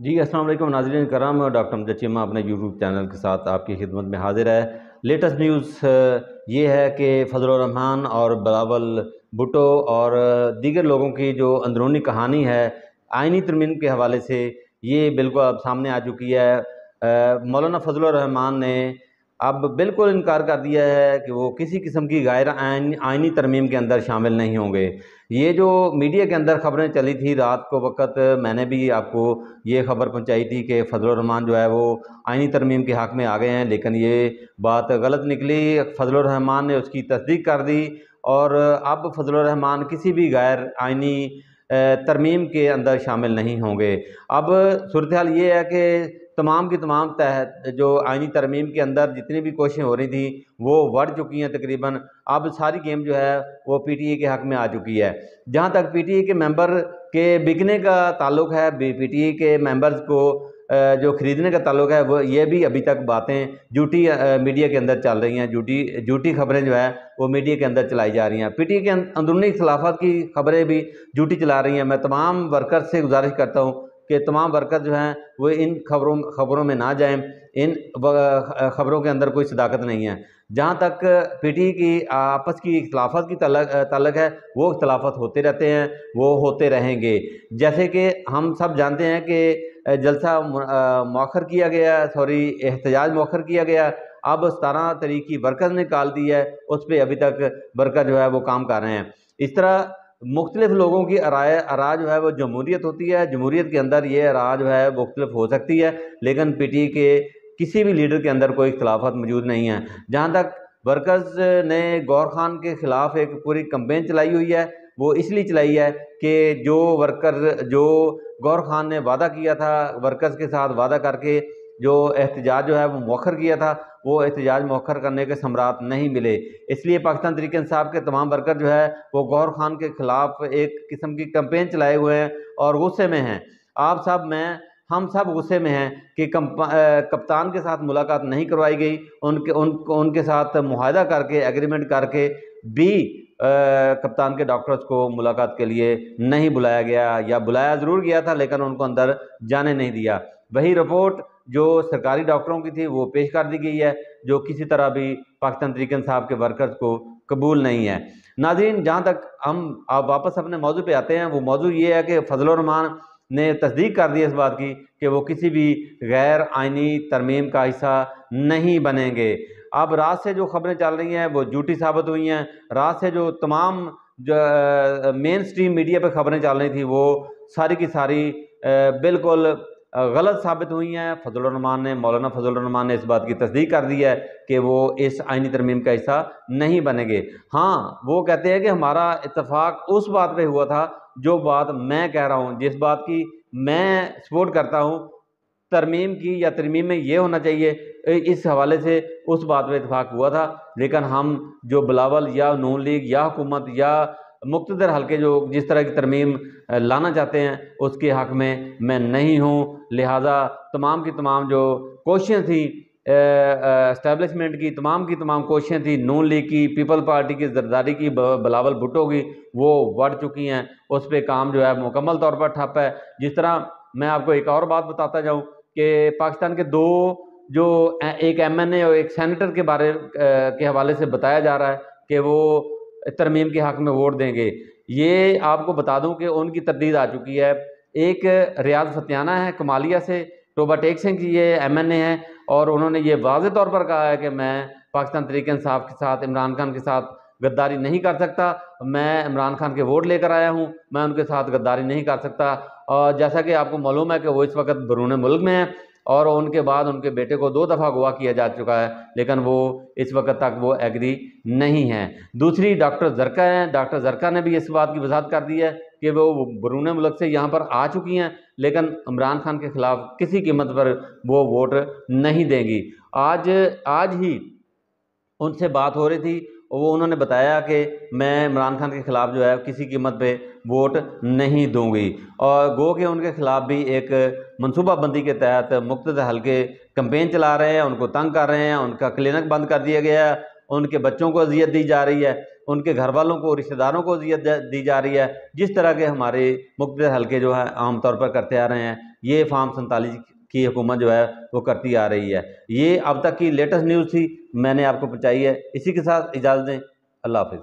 जी, अस्सलाम वालेकुम नाज़रीन करम। डॉक्टर अमजद चीमा अपने यूट्यूब चैनल के साथ आपकी खिदमत में हाजिर है। लेटेस्ट न्यूज़ ये है कि फजल रहमान और बिलावल भुट्टो और दीगर लोगों की जो अंदरूनी कहानी है आइनी तरमीम के हवाले से, ये बिल्कुल अब सामने आ चुकी है। मौलाना फजल रहमान ने अब बिल्कुल इनकार कर दिया है कि वो किसी किस्म की गैर आइनी तरमीम के अंदर शामिल नहीं होंगे। ये जो मीडिया के अंदर खबरें चली थी रात को वक़्त, मैंने भी आपको ये खबर पहुंचाई थी कि फजल रहमान जो है वो आइनी तरमीम के हक़ में आ गए हैं, लेकिन ये बात गलत निकली। फजल रहमान ने उसकी तस्दीक कर दी और अब फजल रहमान किसी भी गैर आइनी तरमीम के अंदर शामिल नहीं होंगे। अब सूरत हाल ये है कि तमाम की तमाम तहत जो आइनी तरमीम के अंदर जितनी भी कोशिशें हो रही थी वो बढ़ चुकी हैं तकरीबन। अब सारी गेम जो है वो पीटीए के हक़ में आ चुकी है। जहाँ तक पीटीए के मेंबर के बिकने का ताल्लुक़ है, पीटीए के मेंबर्स को जो ख़रीदने का ताल्लुक़ है, वो ये भी अभी तक बातें झूठी मीडिया के अंदर चल रही हैं। झूठी खबरें जो है वो मीडिया के अंदर चलाई जा रही हैं। पीटीए के अंदरूनी खिलाफत की खबरें भी झूठी चला रही हैं। मैं तमाम वर्कर्स से गुजारिश करता हूँ कि तमाम वर्कर जो हैं वो इन खबरों में ना जाएं। इन खबरों के अंदर कोई सदाकत नहीं है। जहाँ तक पीटीए की आपस की इख्तलाफत की ताल्लुक है, वो इख्तलाफत होते रहते हैं, वो होते रहेंगे। जैसे कि हम सब जानते हैं कि जलसा मौखर किया गया, एहतजाज मौखर किया गया। अब 17 तारीख की वर्कर ने कॉल दी है, उस पर अभी तक वर्कर जो है वो काम कर रहे हैं। इस तरह मुख्तलिफ लोगों की आरा जो है वो जमहूरियत होती है। जमहूरियत के अंदर ये आरा जो है मुख्तलिफ हो सकती है, लेकिन पीटीए के किसी भी लीडर के अंदर कोई इख्तलाफत मौजूद नहीं है। जहाँ तक वर्कर्स ने गौर खान के ख़िलाफ़ एक पूरी कंपेन चलाई हुई है, वो इसलिए चलाई है कि जो गौर खान ने वादा किया था, वर्कर्स के साथ वादा करके जो एहतजाज जो है वो मौखर किया था, वो एहतजाज मौखर करने के समरात नहीं मिले। इसलिए पाकिस्तान तहरीक इंसाफ के तमाम वर्कर जो है वो गौर खान के ख़िलाफ़ एक किस्म की कंपेन चलाए हुए हैं और गुस्से में हैं। हम सब गुस्से में हैं कि कप्तान के साथ मुलाकात नहीं करवाई गई। उनके साथ मुआहदा करके, एग्रीमेंट करके भी कप्तान के डॉक्टर्स को मुलाकात के लिए नहीं बुलाया गया, या बुलाया ज़रूर गया था लेकिन उनको अंदर जाने नहीं दिया। वही रिपोर्ट जो सरकारी डॉक्टरों की थी वो पेश कर दी गई है, जो किसी तरह भी पाकिस्तान तहरीक इंसाफ के वर्कर्स को कबूल नहीं है। नाज़रीन, जहाँ तक हम आप वापस अपने मौजू पे आते हैं, वो मौजू ये है कि फजल रहमान ने तस्दीक कर दी इस बात की कि वो किसी भी गैर आइनी तरमीम का हिस्सा नहीं बनेंगे। अब रात से जो खबरें चल रही हैं वो झूठी साबित हुई हैं। रात से जो तमाम मेन स्ट्रीम मीडिया पे खबरें चल रही थी वो सारी की सारी बिल्कुल गलत साबित हुई हैं। मौलाना फजल रहमान ने इस बात की तस्दीक कर दी है कि वो इस आइनी तरमीम का हिस्सा नहीं बनेंगे। हाँ, वो कहते हैं कि हमारा इत्तेफाक उस बात पे हुआ था जो बात मैं कह रहा हूँ, जिस बात की मैं सपोर्ट करता हूँ तरमीम की, या तरमीम में ये होना चाहिए, इस हवाले से उस बात पर इत्तेफाक हुआ था। लेकिन हम जो बिलावल या नून लीग या हुकूमत या मुक़्तदर हल्के जो जिस तरह की तरमीम लाना चाहते हैं उसके हक़ में मैं नहीं हूँ। लिहाजा तमाम की तमाम जो कोशिशें थी एस्टेब्लिशमेंट की तमाम कोशिशें थी, नून लीग की, पीपल पार्टी की, जरदारी की, बिलावल भुट्टो की, वो बढ़ चुकी हैं। उस पर काम जो है मुकम्मल तौर पर ठप है। जिस तरह मैं आपको एक और बात बताता जाऊँ कि पाकिस्तान के दो जो एक एमएनए और एक सेनेटर के हवाले से बताया जा रहा है कि वो तरमीम के हक़ में वोट देंगे। ये आपको बता दूं कि उनकी तरदीद आ चुकी है। एक रियाज फतियाना है कमालिया से, टोबा टेक सिंह की ये एमएनए है, और उन्होंने ये वाज़े तौर पर कहा है कि मैं पाकिस्तान तहरीक इंसाफ के साथ, इमरान खान के साथ गद्दारी नहीं कर सकता। मैं इमरान खान के वोट लेकर आया हूँ, मैं उनके साथ गद्दारी नहीं कर सकता। और जैसा कि आपको मालूम है कि वो इस वक्त बैरून मुल्क में है, और उनके बाद उनके बेटे को 2 दफ़ा अगवा किया जा चुका है, लेकिन वो इस वक्त तक वो एग्री नहीं है। दूसरी डॉक्टर जरका हैं। डॉक्टर जरका ने भी इस बात की वजाहत कर दी है कि वो बैरून मुल्क से यहाँ पर आ चुकी हैं, लेकिन इमरान खान के ख़िलाफ़ किसी कीमत पर वो वोट नहीं देंगी। आज ही उनसे बात हो रही थी, वो उन्होंने बताया कि मैं इमरान खान के ख़िलाफ़ जो है किसी कीमत पे वोट नहीं दूंगी, और गो के उनके ख़िलाफ़ भी एक मनसूबाबंदी के तहत मुख्तलिफ हल्के कंपेन चला रहे हैं, उनको तंग कर रहे हैं, उनका क्लिनिक बंद कर दिया गया है, उनके बच्चों को अजियत दी जा रही है। उनके घर वालों को, रिश्तेदारों को अजियत दी जा रही है, जिस तरह के हमारे मुख्तलिफ हल्के जो है आमतौर पर करते आ रहे हैं, ये फार्म 47 की हुकूमत जो है वो करती आ रही है। ये अब तक की लेटेस्ट न्यूज़ थी, मैंने आपको पहुँचाई है। इसी के साथ इजाज़त दें, अल्लाह हाफिज़।